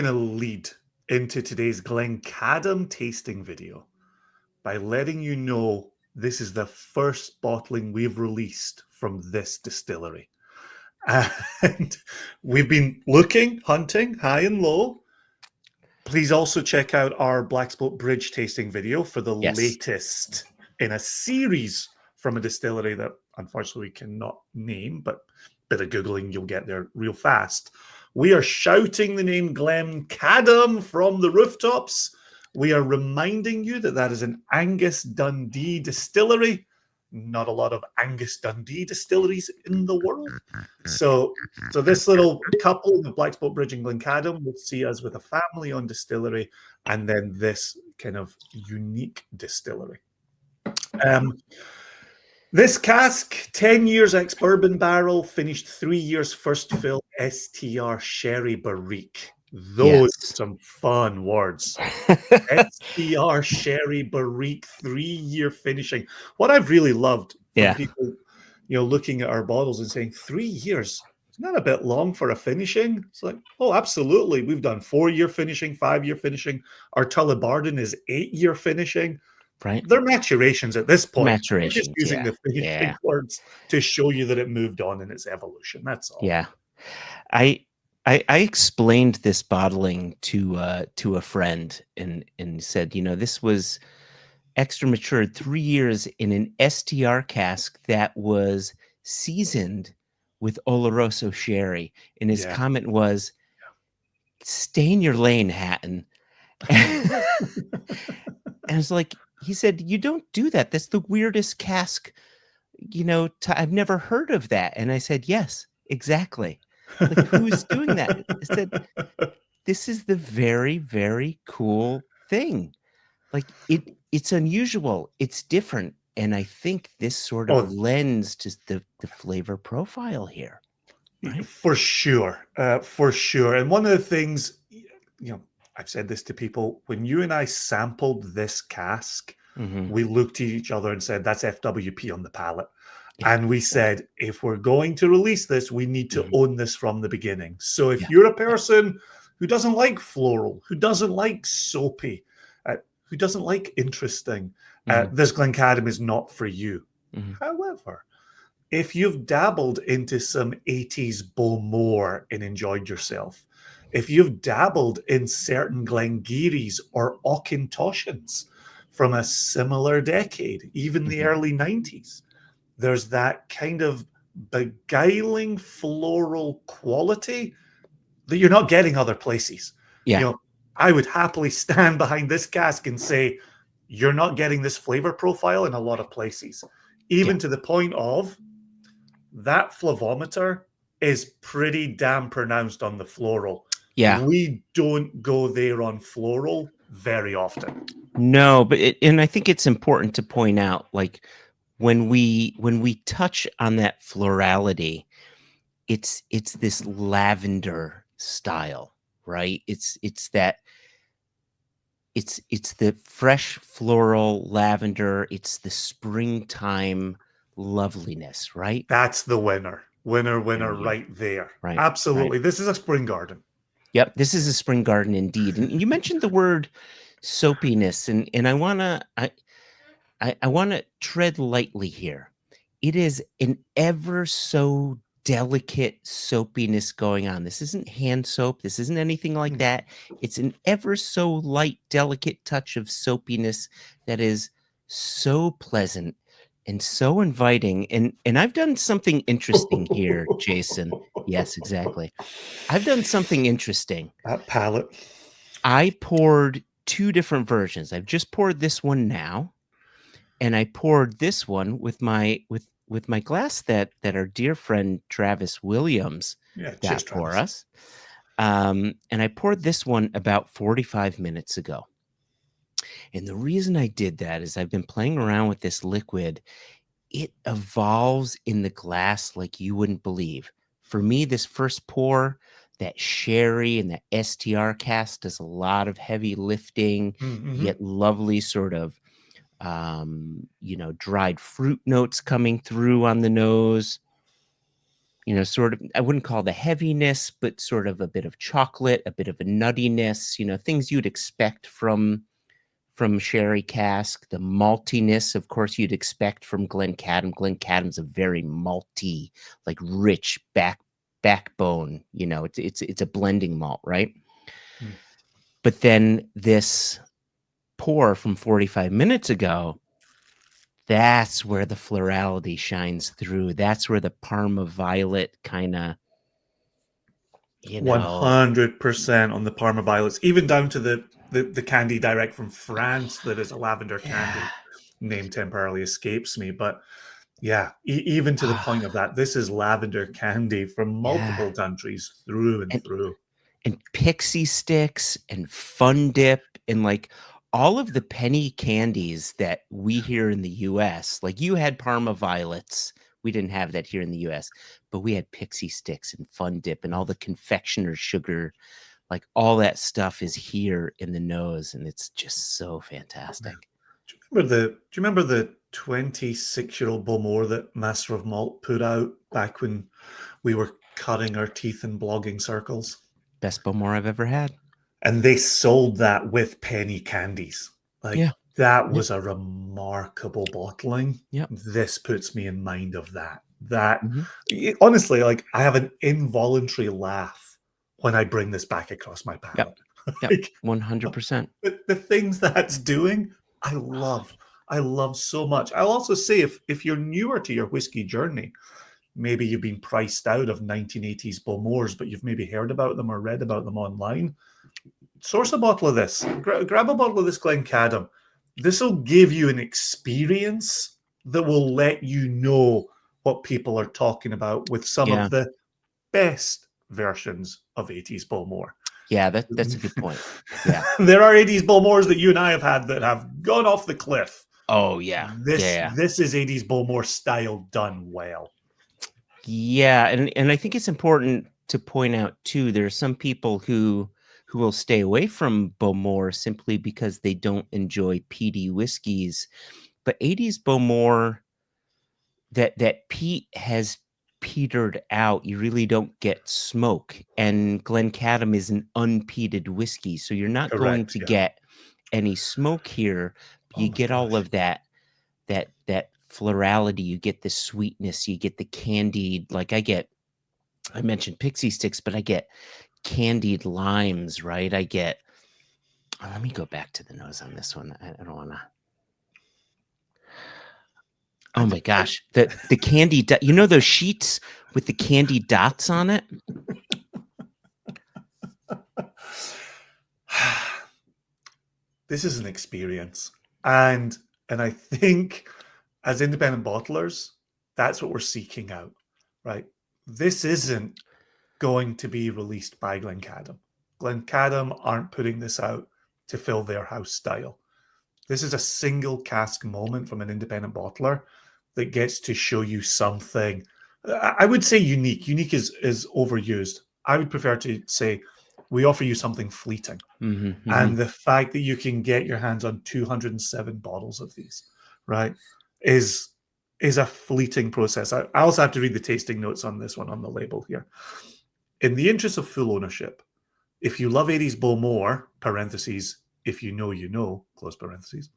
going to lead into today's Glencadam tasting video by letting you know this is the first bottling we've released from this distillery. And we've been looking, hunting, high and low. Please also check out our Black Spoke Bridge tasting video for the latest in a series from a distillery that unfortunately we cannot name, but a bit of Googling, you'll get there real fast. We are shouting the name Glencadam from the rooftops. We are reminding you that that is an Angus Dundee distillery. Not a lot of Angus Dundee distilleries in the world. So this little couple, the Black Spoke Bridge and Glencadam, will see us with a family-owned distillery, and then this kind of unique distillery. This cask, 10 years ex-bourbon barrel, finished 3 years first fill STR Sherry Barrique. Those are some fun words. STR Sherry Barrique, 3-year finishing. What I've really loved from people, looking at our bottles and saying 3 years, isn't that a bit long for a finishing? It's like, oh, absolutely. We've done 4-year finishing, 5-year finishing. Our Tullibardine is 8-year finishing. Right. They're maturations at this point. Maturations, We're just using the finishing words to show you that it moved on in its evolution. That's all. Yeah. I explained this bottling to a friend and said, this was extra matured 3 years in an STR cask that was seasoned with Oloroso sherry. And his comment was, stay in your lane, Hatton. And it's like, he said, you don't do that. That's the weirdest cask, I've never heard of that. And I said, yes, exactly. Like, who's doing that? I said, this is the very, very cool thing. Like, it's unusual. It's different. And I think this sort of lends to the flavor profile here. Right? For sure. For sure. And one of the things, I've said this to people, when you and I sampled this cask, we looked at each other and said, that's FWP on the palate. And we said, if we're going to release this, we need to own this from the beginning. So if you're a person who doesn't like floral, who doesn't like soapy, who doesn't like interesting, this Glencadam is not for you. However, if you've dabbled into some 80s Bowmore and enjoyed yourself, if you've dabbled in certain Glengarries or Auchentoshan's from a similar decade, even the early 90s, there's that kind of beguiling floral quality that you're not getting other places. Yeah. I would happily stand behind this cask and say, you're not getting this flavor profile in a lot of places, even to the point of that flavometer is pretty damn pronounced on the floral. Yeah. We don't go there on floral very often. No, but and I think it's important to point out, like, when we touch on that florality, it's this lavender style, right? It's the fresh floral lavender. It's the springtime loveliness, right? That's the winner right there. Right. Absolutely. Right. This is a spring garden. Yep. This is a spring garden indeed. And you mentioned the word soapiness, and I want to tread lightly here. It is an ever so delicate soapiness going on. This isn't hand soap. This isn't anything like that. It's an ever so light, delicate touch of soapiness that is so pleasant and so inviting. And I've done something interesting here, Jason. Yes, exactly. I've done something interesting. That palate. I poured 2 different versions. I've just poured this one now. And I poured this one with my glass that our dear friend Travis Williams got for us. And I poured this one about 45 minutes ago. And the reason I did that is I've been playing around with this liquid. It evolves in the glass like you wouldn't believe. For me, this first pour, that sherry and that STR cask does a lot of heavy lifting. You get lovely sort of dried fruit notes coming through on the nose. sort of, I wouldn't call the heaviness, but sort of a bit of chocolate, a bit of a nuttiness, things you'd expect from sherry cask. The maltiness, of course, you'd expect from Glencadam. Glencadam's a very malty, like rich backbone. It's a blending malt, right? Mm. But then this pour from 45 minutes ago, that's where the florality shines through. That's where the Parma violet kind of, 100% on the Parma violets, even down to the candy direct from France that is a lavender yeah. candy. Name temporarily escapes me, but yeah, even to the point of that, this is lavender candy from Yeah. multiple countries through and And through. pixie sticks and fun dip and like all of the penny candies that we hear in the US. Like you had Parma violets. We didn't have that here in the US, but we had pixie sticks and fun dip and all the confectioner's sugar. Like all that stuff is here in the nose, and it's just so fantastic. Do you remember the 26-year-old Bowmore that Master of Malt put out back when we were cutting our teeth in blogging circles? Best Bowmore I've ever had. And they sold that with penny candies. Like Yeah. that Yep. was a remarkable bottling. Yep. This puts me in mind of that. That Mhm. honestly, like I have an involuntary laugh when I bring this back across my Yep. palate. Yep. Like 100%. the things that's doing, I love. I love so much. I'll also say if you're newer to your whiskey journey, maybe you've been priced out of 1980s Bowmores, but you've maybe heard about them or read about them online. Source a bottle of this. Grab a bottle of this Glencadam. This will give you an experience that will let you know what people are talking about with some Yeah. of the best versions of 80s Bowmore. Yeah, that's a good point. Yeah. There are 80s Bowmores that you and I have had that have gone off the cliff. Oh, yeah. Yeah. This is 80s Bowmore style done well. Yeah, and I think it's important to point out too, there are some people who will stay away from Bowmore simply because they don't enjoy peaty whiskeys. But 80s Bowmore, that peat has petered out. You really don't get smoke. And Glencadam is an unpeated whiskey, so you're not going Correct. to Yeah. get any smoke here. Oh You my get all gosh. of that florality, you get the sweetness, you get the candied, like I mentioned pixie sticks, but I get candied limes, right? I get let me go back to the nose on this one. I don't want to. Oh my gosh, the candy those sheets with the candy dots on it. This is an experience, and I think as independent bottlers, that's what we're seeking out, right? This isn't going to be released by Glencadam. Glencadam aren't putting this out to fill their house style. This is a single cask moment from an independent bottler that gets to show you something. I would say unique. Unique is overused. I would prefer to say we offer you something fleeting. Mm-hmm. And the fact that you can get your hands on 207 bottles of these, right, is a fleeting process. I also have to read the tasting notes on this one on the label here. In the interest of full ownership, if you love 80s Bowmore, parentheses, if you know, close parentheses,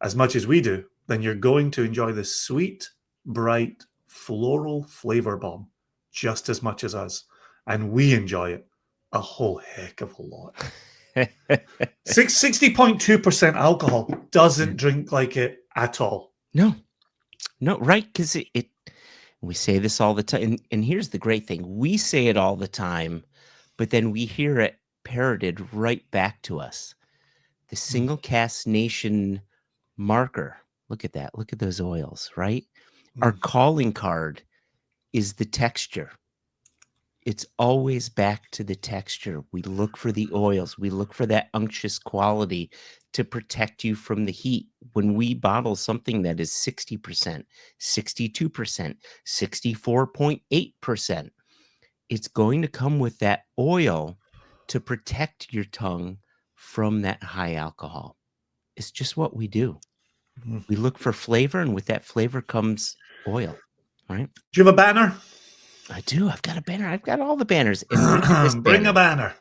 as much as we do, then you're going to enjoy this sweet, bright, floral flavor bomb just as much as us. And we enjoy it a whole heck of a lot. 60.2% alcohol doesn't drink like it at all. No, right? Because we say this all the time, and here's the great thing: we say it all the time, but then we hear it parroted right back to us. The Single Cask Nation marker. Look at that. Look at those oils, right? Our calling card is the texture. It's always back to the texture. We look for the oils. We look for that unctuous quality to protect you from the heat. When we bottle something that is 60%, 62%, 64.8%, it's going to come with that oil to protect your tongue from that high alcohol. It's just what we do. Mm. We look for flavor, and with that flavor comes oil, right? Do you have a banner? I do. I've got a banner. I've got all the banners. And look at this Bring a banner. banner.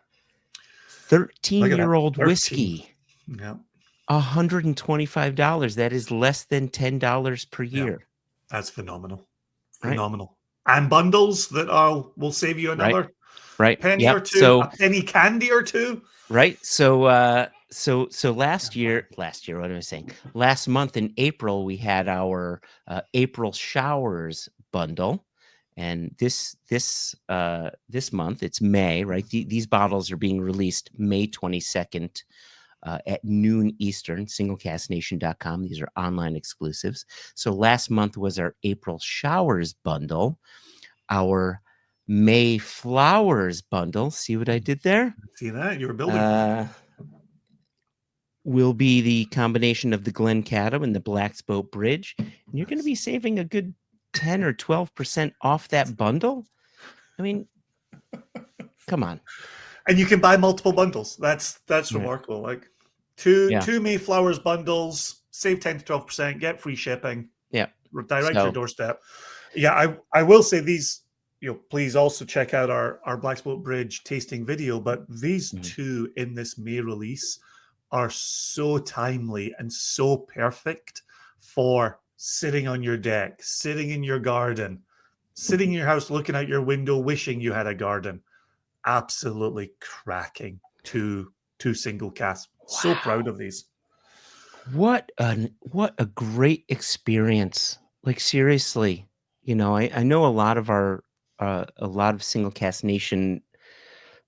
Look at that. 13-year-old 13. whiskey. Yeah. $125. That is less than $10 per Yeah. year. That's phenomenal. Right. Phenomenal. And bundles that will save you another penny Yep. or two, So a penny candy or two. right. So last year, what am I saying? Last month in April, we had our April showers bundle. And this month, it's May, right? These bottles are being released May 22nd at noon Eastern, singlecasknation.com. These are online exclusives. So last month was our April showers bundle. Our May flowers bundle. See what I did there? See that? You were building. Will be the combination of the Glencadam and the Black's Boat Bridge. And you're going to be saving a good 10 or 12% off that bundle. I mean, come on. And you can buy multiple bundles. That's Right. remarkable. Like two Yeah. Mayflowers bundles, save 10 to 12%, get free shipping. Yeah. Direct to your doorstep. Yeah, I will say these, please also check out our Black's Boat Bridge tasting video. But these two in this May release are so timely and so perfect for sitting on your deck, sitting in your garden, sitting in your house, looking out your window, wishing you had a garden. Absolutely cracking two single casks. Wow. So proud of these. What a great experience. Like seriously, I know a lot of Single Cask Nation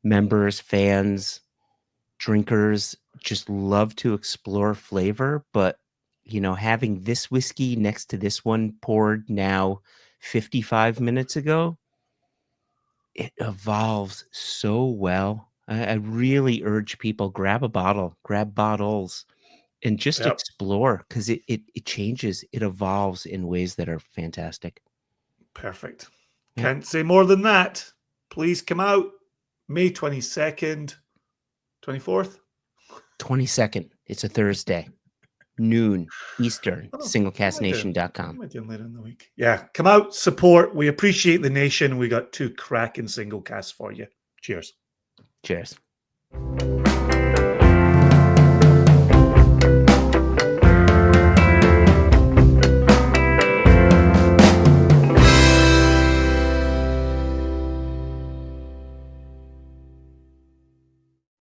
members, fans, drinkers just love to explore flavor, but having this whiskey next to this one poured now 55 minutes ago, it evolves so well. I really urge people, grab bottles, and just explore, because it changes, it evolves in ways that are fantastic. Perfect. Yep. Can't say more than that. Please come out May 22nd, 24th? 22nd. It's a Thursday. Noon Eastern, singlecasknation.com. What am I doing later in the week? Yeah, come out, support. We appreciate the nation. We got two cracking single casks for you. Cheers. Cheers.